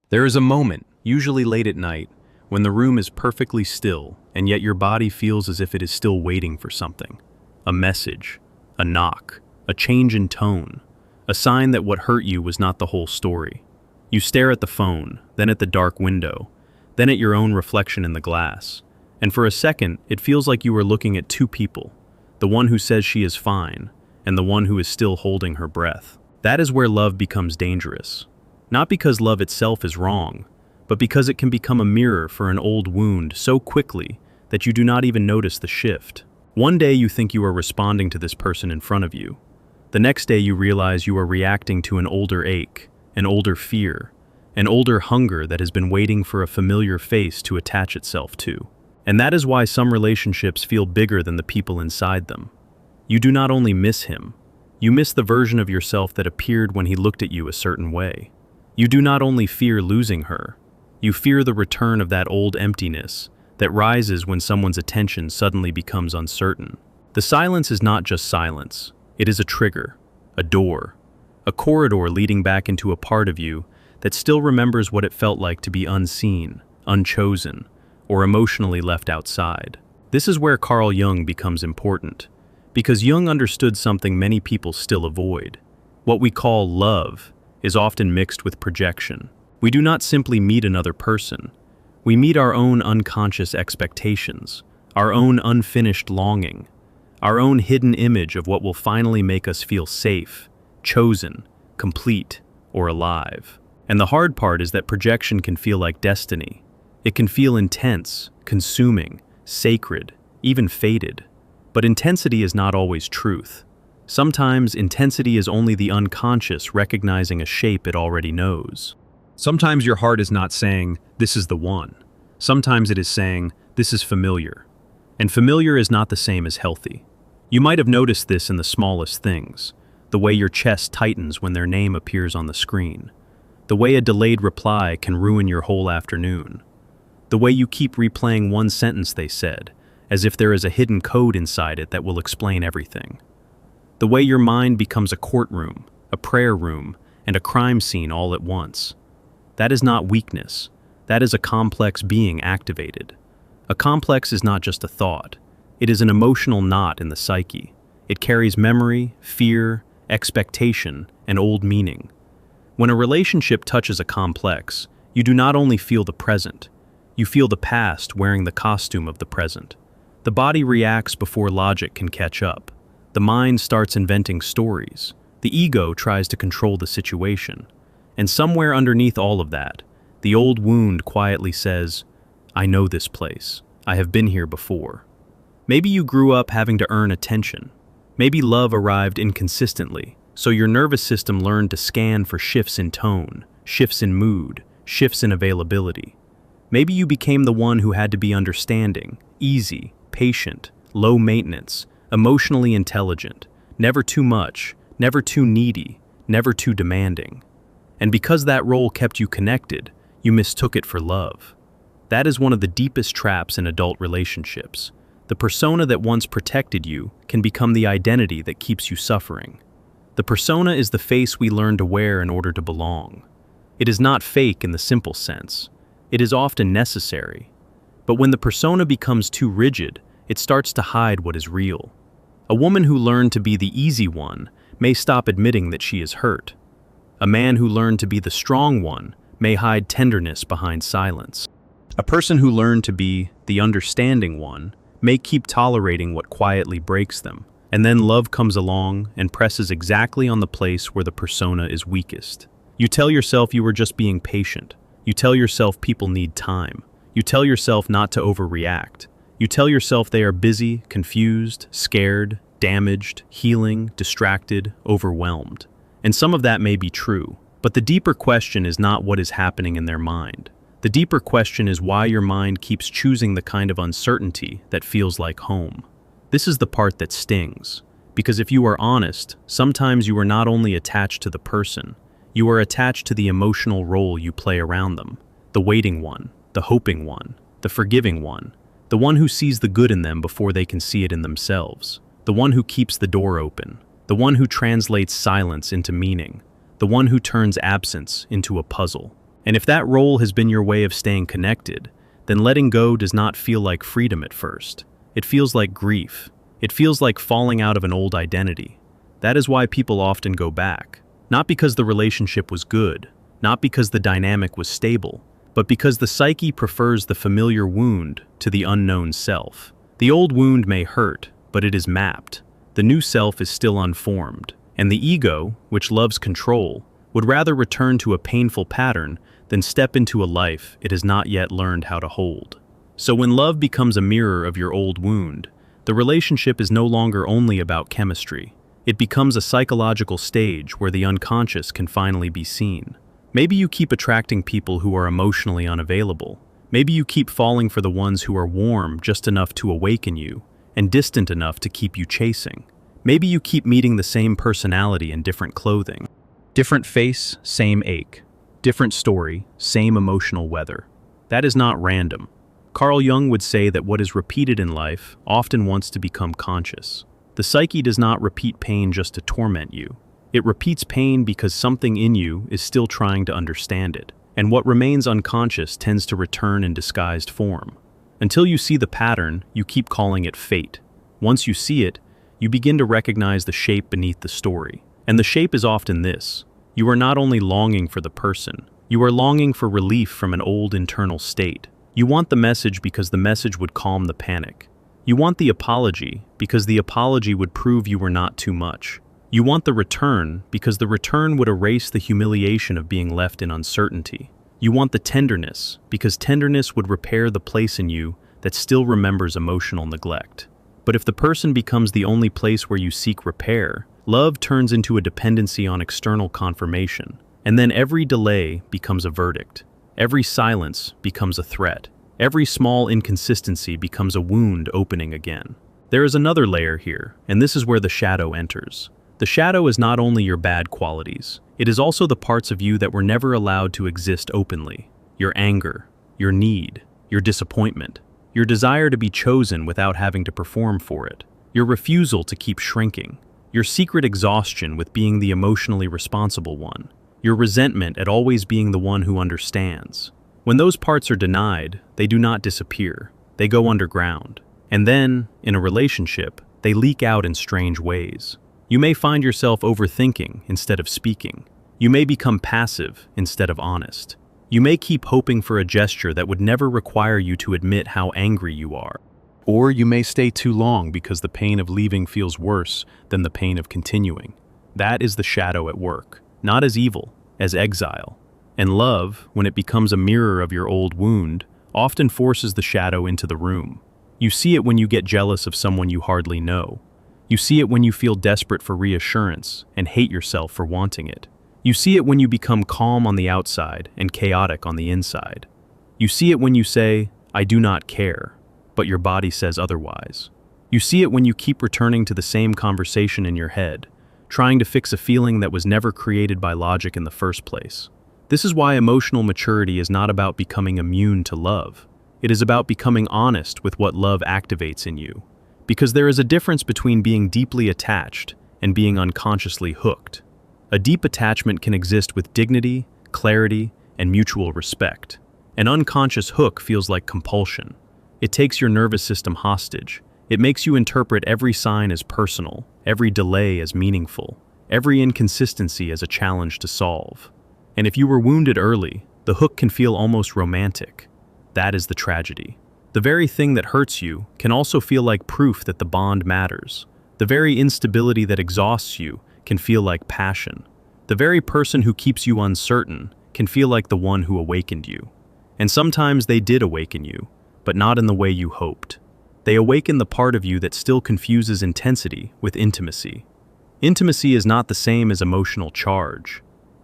There is a moment, usually late at night, when the room is perfectly still, and yet your body feels as if it is still waiting for something. A message, a knock, a change in tone, a sign that what hurt you was not the whole story. You stare at the phone, then at the dark window, then at your own reflection in the glass, and for a second it feels like you are looking at two people, the one who says she is fine, and the one who is still holding her breath. That is where love becomes dangerous. Not because love itself is wrong, but because it can become a mirror for an old wound so quickly that you do not even notice the shift. One day you think you are responding to this person in front of you. The next day you realize you are reacting to an older ache, an older fear, an older hunger that has been waiting for a familiar face to attach itself to. And that is why some relationships feel bigger than the people inside them. You do not only miss him, you miss the version of yourself that appeared when he looked at you a certain way. You do not only fear losing her, you fear the return of that old emptiness that rises when someone's attention suddenly becomes uncertain. The silence is not just silence, it is a trigger, a door, a corridor leading back into a part of you that still remembers what it felt like to be unseen, unchosen, or emotionally left outside. This is where Carl Jung becomes important, because Jung understood something many people still avoid. What we call love is often mixed with projection. We do not simply meet another person. We meet our own unconscious expectations, our own unfinished longing, our own hidden image of what will finally make us feel safe, chosen, complete, or alive. And the hard part is that projection can feel like destiny. It can feel intense, consuming, sacred, even fated. But intensity is not always truth. Sometimes intensity is only the unconscious recognizing a shape it already knows. Sometimes your heart is not saying, "This is the one." Sometimes it is saying, "This is familiar." And familiar is not the same as healthy. You might have noticed this in the smallest things, the way your chest tightens when their name appears on the screen, the way a delayed reply can ruin your whole afternoon, the way you keep replaying one sentence they said, as if there is a hidden code inside it that will explain everything. The way your mind becomes a courtroom, a prayer room, and a crime scene all at once. That is not weakness. That is a complex being activated. A complex is not just a thought. It is an emotional knot in the psyche. It carries memory, fear, expectation, and old meaning. When a relationship touches a complex, you do not only feel the present, you feel the past wearing the costume of the present. The body reacts before logic can catch up. The mind starts inventing stories. The ego tries to control the situation. And somewhere underneath all of that, the old wound quietly says, "I know this place. I have been here before." Maybe you grew up having to earn attention. Maybe love arrived inconsistently, so your nervous system learned to scan for shifts in tone, shifts in mood, shifts in availability. Maybe you became the one who had to be understanding, easy, patient, low maintenance, emotionally intelligent, never too much, never too needy, never too demanding. And because that role kept you connected, you mistook it for love. That is one of the deepest traps in adult relationships. The persona that once protected you can become the identity that keeps you suffering. The persona is the face we learn to wear in order to belong. It is not fake in the simple sense. It is often necessary. But when the persona becomes too rigid, it starts to hide what is real. A woman who learned to be the easy one may stop admitting that she is hurt. A man who learned to be the strong one may hide tenderness behind silence. A person who learned to be the understanding one may keep tolerating what quietly breaks them. And then love comes along and presses exactly on the place where the persona is weakest. You tell yourself you are just being patient. You tell yourself people need time. You tell yourself not to overreact. You tell yourself they are busy, confused, scared, damaged, healing, distracted, overwhelmed. And some of that may be true, but the deeper question is not what is happening in their mind. The deeper question is why your mind keeps choosing the kind of uncertainty that feels like home. This is the part that stings, because if you are honest, sometimes you are not only attached to the person, you are attached to the emotional role you play around them. The waiting one, the hoping one, the forgiving one, the one who sees the good in them before they can see it in themselves, the one who keeps the door open, the one who translates silence into meaning, the one who turns absence into a puzzle. And if that role has been your way of staying connected, then letting go does not feel like freedom at first. It feels like grief. It feels like falling out of an old identity. That is why people often go back. Not because the relationship was good, not because the dynamic was stable, but because the psyche prefers the familiar wound to the unknown self. The old wound may hurt, but it is mapped. The new self is still unformed, and the ego, which loves control, would rather return to a painful pattern than step into a life it has not yet learned how to hold. So when love becomes a mirror of your old wound, the relationship is no longer only about chemistry. It becomes a psychological stage where the unconscious can finally be seen. Maybe you keep attracting people who are emotionally unavailable. Maybe you keep falling for the ones who are warm just enough to awaken you and distant enough to keep you chasing. Maybe you keep meeting the same personality in different clothing. Different face, same ache. Different story, same emotional weather. That is not random. Carl Jung would say that what is repeated in life often wants to become conscious. The psyche does not repeat pain just to torment you. It repeats pain because something in you is still trying to understand it, and what remains unconscious tends to return in disguised form. Until you see the pattern, you keep calling it fate. Once you see it, you begin to recognize the shape beneath the story. And the shape is often this. You are not only longing for the person, you are longing for relief from an old internal state. You want the message because the message would calm the panic. You want the apology because the apology would prove you were not too much. You want the return because the return would erase the humiliation of being left in uncertainty. You want the tenderness because tenderness would repair the place in you that still remembers emotional neglect. But if the person becomes the only place where you seek repair, love turns into a dependency on external confirmation, and then every delay becomes a verdict. Every silence becomes a threat. Every small inconsistency becomes a wound opening again. There is another layer here, and this is where the shadow enters. The shadow is not only your bad qualities, it is also the parts of you that were never allowed to exist openly. Your anger, your need, your disappointment, your desire to be chosen without having to perform for it, your refusal to keep shrinking, your secret exhaustion with being the emotionally responsible one, your resentment at always being the one who understands. When those parts are denied, they do not disappear, they go underground. And then, in a relationship, they leak out in strange ways. You may find yourself overthinking instead of speaking. You may become passive instead of honest. You may keep hoping for a gesture that would never require you to admit how angry you are. Or you may stay too long because the pain of leaving feels worse than the pain of continuing. That is the shadow at work, not as evil, as exile. And love, when it becomes a mirror of your old wound, often forces the shadow into the room. You see it when you get jealous of someone you hardly know. You see it when you feel desperate for reassurance and hate yourself for wanting it. You see it when you become calm on the outside and chaotic on the inside. You see it when you say, "I do not care," but your body says otherwise. You see it when you keep returning to the same conversation in your head, trying to fix a feeling that was never created by logic in the first place. This is why emotional maturity is not about becoming immune to love. It is about becoming honest with what love activates in you. Because there is a difference between being deeply attached and being unconsciously hooked. A deep attachment can exist with dignity, clarity, and mutual respect. An unconscious hook feels like compulsion. It takes your nervous system hostage. It makes you interpret every sign as personal, every delay as meaningful, every inconsistency as a challenge to solve. And if you were wounded early, the hook can feel almost romantic. That is the tragedy. The very thing that hurts you can also feel like proof that the bond matters. The very instability that exhausts you can feel like passion. The very person who keeps you uncertain can feel like the one who awakened you. And sometimes they did awaken you, but not in the way you hoped. They awaken the part of you that still confuses intensity with intimacy. Intimacy is not the same as emotional charge.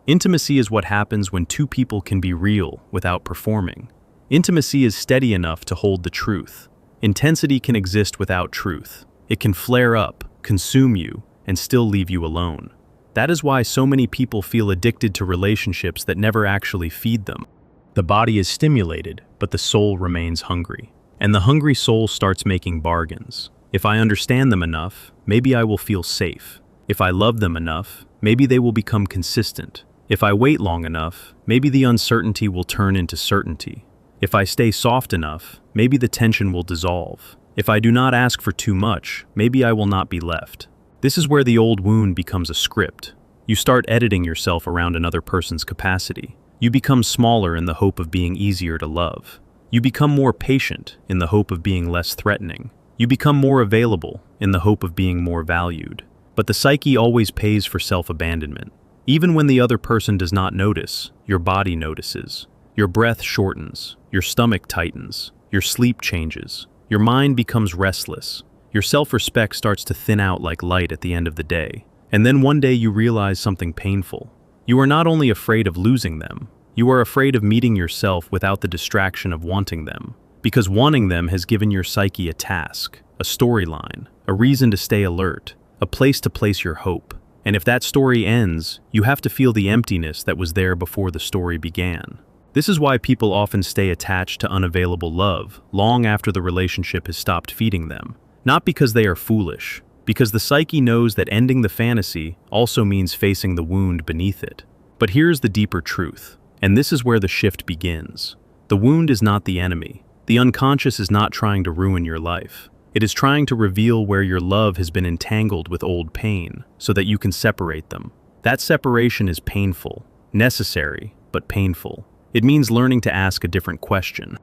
Intimacy is what happens when two people can be real without performing. Intimacy is steady enough to hold the truth. Intensity can exist without truth. It can flare up, consume you, and still leave you alone. That is why so many people feel addicted to relationships that never actually feed them. The body is stimulated, but the soul remains hungry. And the hungry soul starts making bargains. If I understand them enough, maybe I will feel safe. If I love them enough, maybe they will become consistent. If I wait long enough, maybe the uncertainty will turn into certainty. If I stay soft enough, maybe the tension will dissolve. If I do not ask for too much, maybe I will not be left. This is where the old wound becomes a script. You start editing yourself around another person's capacity. You become smaller in the hope of being easier to love. You become more patient in the hope of being less threatening. You become more available in the hope of being more valued. But the psyche always pays for self-abandonment. Even when the other person does not notice, your body notices. Your breath shortens, your stomach tightens, your sleep changes, your mind becomes restless. Your self-respect starts to thin out like light at the end of the day. And then one day you realize something painful. You are not only afraid of losing them, you are afraid of meeting yourself without the distraction of wanting them. Because wanting them has given your psyche a task, a storyline, a reason to stay alert, a place to place your hope. And if that story ends, you have to feel the emptiness that was there before the story began. This is why people often stay attached to unavailable love long after the relationship has stopped feeding them. Not because they are foolish, because the psyche knows that ending the fantasy also means facing the wound beneath it. But here's the deeper truth, and this is where the shift begins. The wound is not the enemy. The unconscious is not trying to ruin your life. It is trying to reveal where your love has been entangled with old pain, so that you can separate them. That separation is painful, necessary, but painful. It means learning to ask a different question.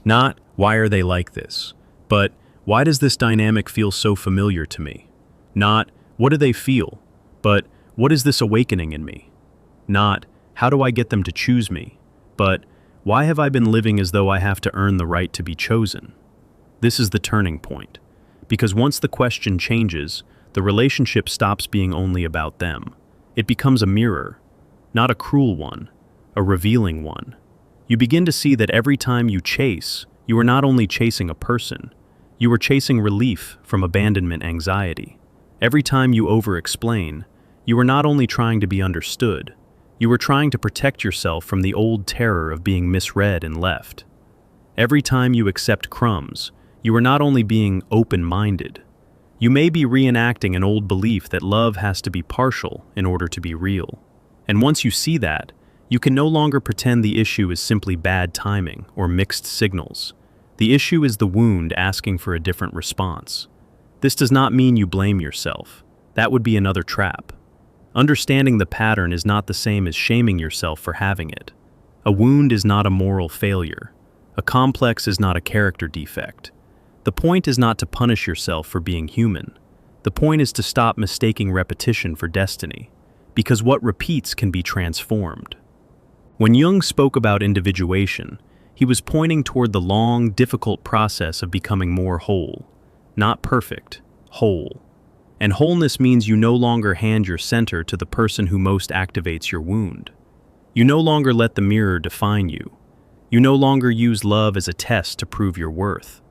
Not, why are they like this? But, why does this dynamic feel so familiar to me? Not, what do they feel? But, what is this awakening in me? Not, how do I get them to choose me? But, why have I been living as though I have to earn the right to be chosen? This is the turning point. Because once the question changes, the relationship stops being only about them. It becomes a mirror, not a cruel one, a revealing one. You begin to see that every time you chase, you are not only chasing a person, you are chasing relief from abandonment anxiety. Every time you over-explain, you are not only trying to be understood, you are trying to protect yourself from the old terror of being misread and left. Every time you accept crumbs, you are not only being open-minded, you may be reenacting an old belief that love has to be partial in order to be real. And once you see that, you can no longer pretend the issue is simply bad timing or mixed signals. The issue is the wound asking for a different response. This does not mean you blame yourself. That would be another trap. Understanding the pattern is not the same as shaming yourself for having it. A wound is not a moral failure. A complex is not a character defect. The point is not to punish yourself for being human. The point is to stop mistaking repetition for destiny, because what repeats can be transformed. When Jung spoke about individuation, he was pointing toward the long, difficult process of becoming more whole. Not perfect, whole. And wholeness means you no longer hand your center to the person who most activates your wound. You no longer let the mirror define you. You no longer use love as a test to prove your worth.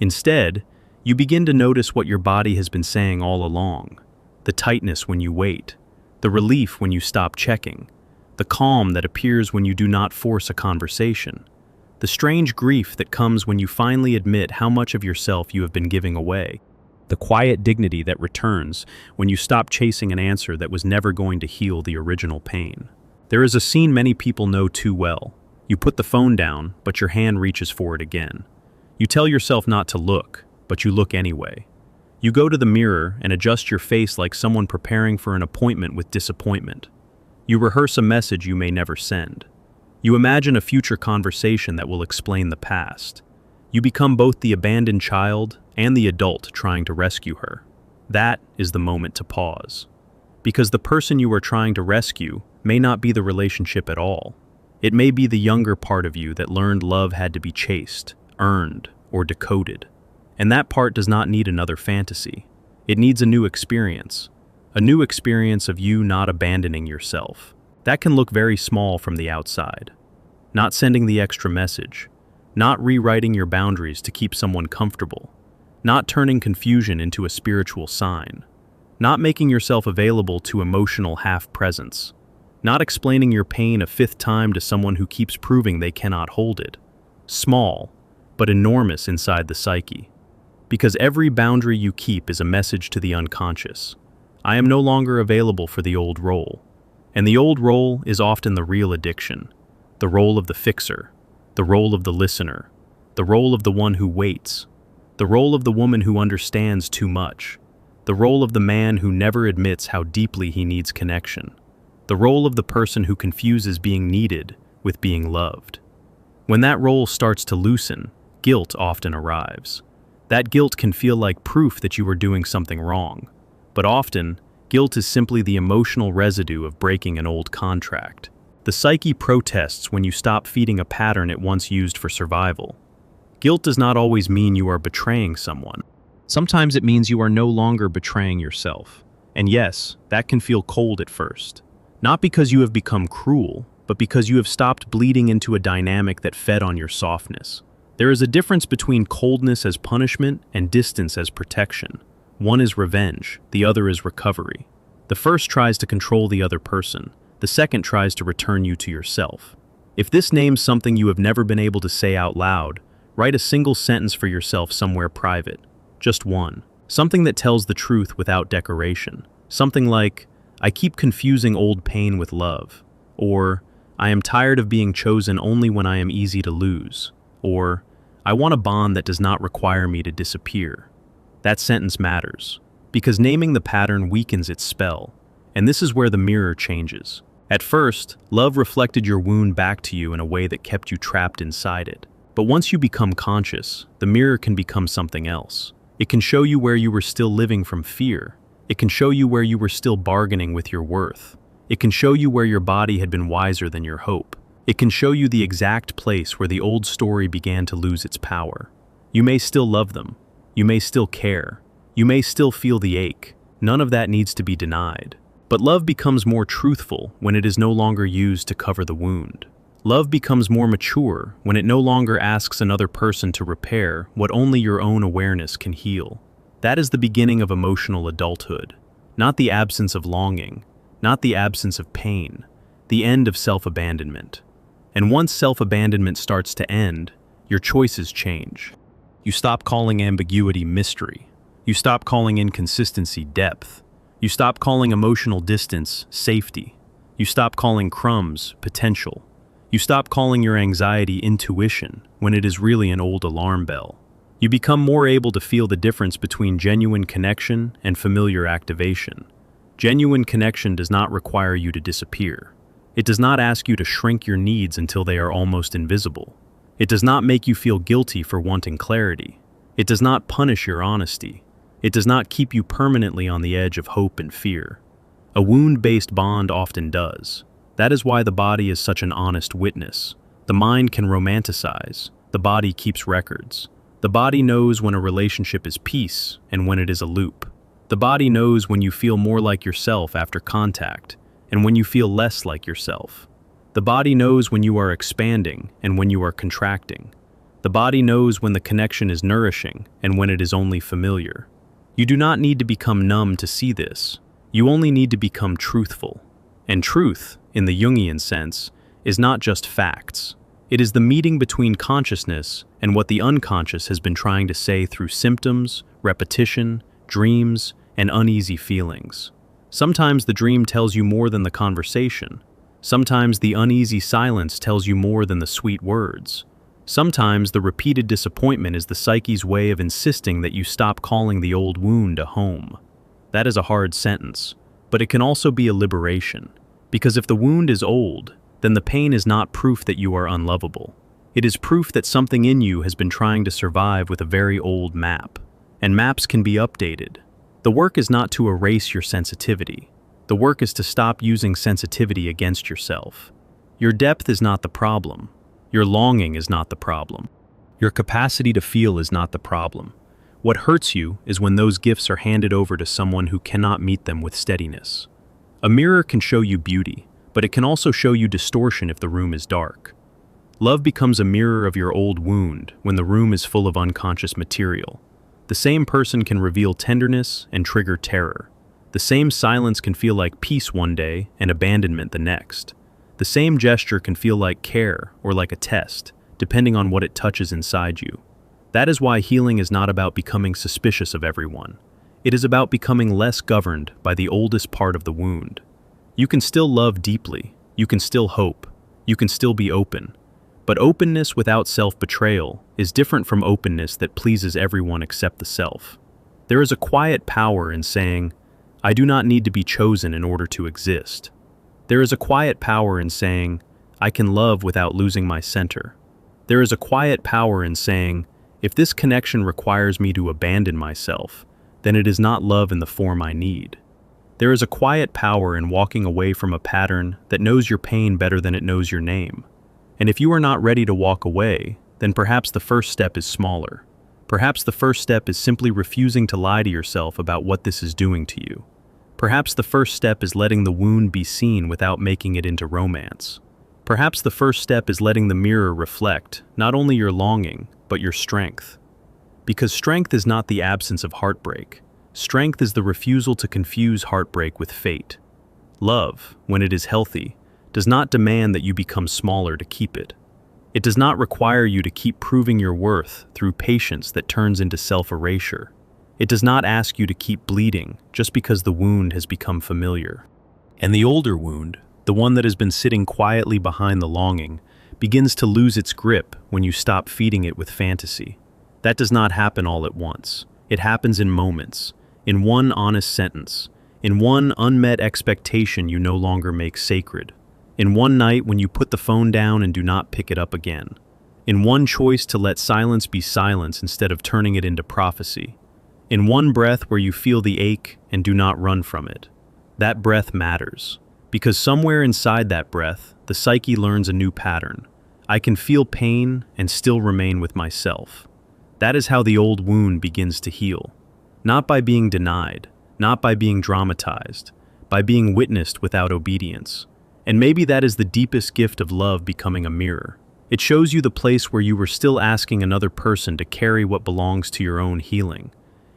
Instead, you begin to notice what your body has been saying all along. The tightness when you wait. The relief when you stop checking. The calm that appears when you do not force a conversation. The strange grief that comes when you finally admit how much of yourself you have been giving away. The quiet dignity that returns when you stop chasing an answer that was never going to heal the original pain. There is a scene many people know too well. You put the phone down, but your hand reaches for it again. You tell yourself not to look, but you look anyway. You go to the mirror and adjust your face like someone preparing for an appointment with disappointment. You rehearse a message you may never send. You imagine a future conversation that will explain the past. You become both the abandoned child and the adult trying to rescue her. That is the moment to pause. Because the person you are trying to rescue may not be the relationship at all. It may be the younger part of you that learned love had to be chased, earned, or decoded. And that part does not need another fantasy. It needs a new experience. A new experience of you not abandoning yourself. That can look very small from the outside. Not sending the extra message. Not rewriting your boundaries to keep someone comfortable. Not turning confusion into a spiritual sign. Not making yourself available to emotional half-presence. Not explaining your pain a fifth time to someone who keeps proving they cannot hold it. Small, but enormous inside the psyche. Because every boundary you keep is a message to the unconscious. I am no longer available for the old role. And the old role is often the real addiction, the role of the fixer, the role of the listener, the role of the one who waits, the role of the woman who understands too much, the role of the man who never admits how deeply he needs connection, the role of the person who confuses being needed with being loved. When that role starts to loosen, guilt often arrives. That guilt can feel like proof that you are doing something wrong, but often, guilt is simply the emotional residue of breaking an old contract. The psyche protests when you stop feeding a pattern it once used for survival. Guilt does not always mean you are betraying someone. Sometimes it means you are no longer betraying yourself. And yes, that can feel cold at first. Not because you have become cruel, but because you have stopped bleeding into a dynamic that fed on your softness. There is a difference between coldness as punishment and distance as protection. One is revenge, the other is recovery. The first tries to control the other person, the second tries to return you to yourself. If this names something you have never been able to say out loud, write a single sentence for yourself somewhere private. Just one. Something that tells the truth without decoration. Something like, I keep confusing old pain with love. Or, I am tired of being chosen only when I am easy to lose. Or, I want a bond that does not require me to disappear. That sentence matters, because naming the pattern weakens its spell, and this is where the mirror changes. At first, love reflected your wound back to you in a way that kept you trapped inside it. But once you become conscious, the mirror can become something else. It can show you where you were still living from fear. It can show you where you were still bargaining with your worth. It can show you where your body had been wiser than your hope. It can show you the exact place where the old story began to lose its power. You may still love them. You may still care. You may still feel the ache. None of that needs to be denied. But love becomes more truthful when it is no longer used to cover the wound. Love becomes more mature when it no longer asks another person to repair what only your own awareness can heal. That is the beginning of emotional adulthood, not the absence of longing, not the absence of pain, the end of self-abandonment. And once self-abandonment starts to end, your choices change. You stop calling ambiguity mystery. You stop calling inconsistency depth. You stop calling emotional distance safety. You stop calling crumbs potential. You stop calling your anxiety intuition when it is really an old alarm bell. You become more able to feel the difference between genuine connection and familiar activation. Genuine connection does not require you to disappear. It does not ask you to shrink your needs until they are almost invisible. It does not make you feel guilty for wanting clarity. It does not punish your honesty. It does not keep you permanently on the edge of hope and fear. A wound-based bond often does. That is why the body is such an honest witness. The mind can romanticize. The body keeps records. The body knows when a relationship is peace and when it is a loop. The body knows when you feel more like yourself after contact and when you feel less like yourself. The body knows when you are expanding and when you are contracting. The body knows when the connection is nourishing and when it is only familiar. You do not need to become numb to see this. You only need to become truthful. And truth, in the Jungian sense, is not just facts. It is the meeting between consciousness and what the unconscious has been trying to say through symptoms, repetition, dreams, and uneasy feelings. Sometimes the dream tells you more than the conversation. Sometimes the uneasy silence tells you more than the sweet words. Sometimes the repeated disappointment is the psyche's way of insisting that you stop calling the old wound a home. That is a hard sentence, but it can also be a liberation. Because if the wound is old, then the pain is not proof that you are unlovable. It is proof that something in you has been trying to survive with a very old map. And maps can be updated. The work is not to erase your sensitivity. The work is to stop using sensitivity against yourself. Your depth is not the problem. Your longing is not the problem. Your capacity to feel is not the problem. What hurts you is when those gifts are handed over to someone who cannot meet them with steadiness. A mirror can show you beauty, but it can also show you distortion if the room is dark. Love becomes a mirror of your old wound when the room is full of unconscious material. The same person can reveal tenderness and trigger terror. The same silence can feel like peace one day and abandonment the next. The same gesture can feel like care or like a test, depending on what it touches inside you. That is why healing is not about becoming suspicious of everyone. It is about becoming less governed by the oldest part of the wound. You can still love deeply, you can still hope, you can still be open. But openness without self-betrayal is different from openness that pleases everyone except the self. There is a quiet power in saying, I do not need to be chosen in order to exist. There is a quiet power in saying, I can love without losing my center. There is a quiet power in saying, if this connection requires me to abandon myself, then it is not love in the form I need. There is a quiet power in walking away from a pattern that knows your pain better than it knows your name. And if you are not ready to walk away, then perhaps the first step is smaller. Perhaps the first step is simply refusing to lie to yourself about what this is doing to you. Perhaps the first step is letting the wound be seen without making it into romance. Perhaps the first step is letting the mirror reflect not only your longing, but your strength. Because strength is not the absence of heartbreak. Strength is the refusal to confuse heartbreak with fate. Love, when it is healthy, does not demand that you become smaller to keep it. It does not require you to keep proving your worth through patience that turns into self-erasure. It does not ask you to keep bleeding just because the wound has become familiar. And the older wound, the one that has been sitting quietly behind the longing, begins to lose its grip when you stop feeding it with fantasy. That does not happen all at once. It happens in moments, in one honest sentence, in one unmet expectation you no longer make sacred, in one night when you put the phone down and do not pick it up again, in one choice to let silence be silence instead of turning it into prophecy, in one breath where you feel the ache and do not run from it. That breath matters, because somewhere inside that breath, the psyche learns a new pattern. I can feel pain and still remain with myself. That is how the old wound begins to heal. Not by being denied, not by being dramatized, by being witnessed without obedience. And maybe that is the deepest gift of love becoming a mirror. It shows you the place where you were still asking another person to carry what belongs to your own healing.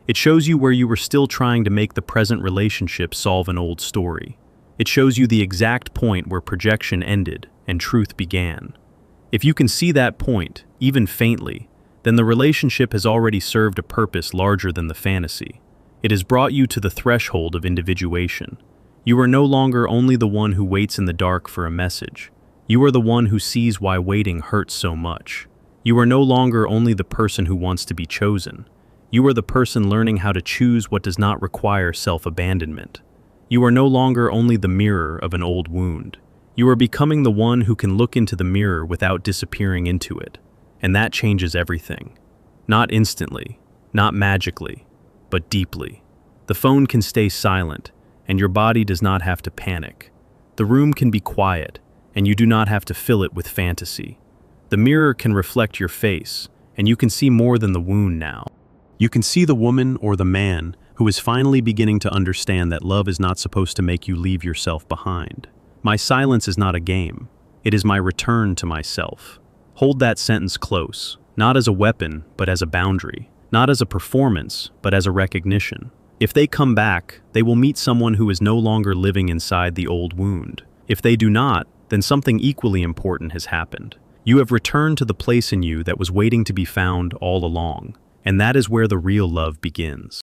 It shows you where you were still trying to make the present relationship solve an old story. It shows you the exact point where projection ended and truth began. If you can see that point, even faintly, then the relationship has already served a purpose larger than the fantasy. It has brought you to the threshold of individuation. You are no longer only the one who waits in the dark for a message. You are the one who sees why waiting hurts so much. You are no longer only the person who wants to be chosen. You are the person learning how to choose what does not require self-abandonment. You are no longer only the mirror of an old wound. You are becoming the one who can look into the mirror without disappearing into it. And that changes everything. Not instantly, not magically, but deeply. The phone can stay silent, and your body does not have to panic. The room can be quiet, and you do not have to fill it with fantasy. The mirror can reflect your face, and you can see more than the wound now. You can see the woman or the man who is finally beginning to understand that love is not supposed to make you leave yourself behind. My silence is not a game. It is my return to myself. Hold that sentence close, not as a weapon, but as a boundary, not as a performance, but as a recognition. If they come back, they will meet someone who is no longer living inside the old wound. If they do not, then something equally important has happened. You have returned to the place in you that was waiting to be found all along, and that is where the real love begins.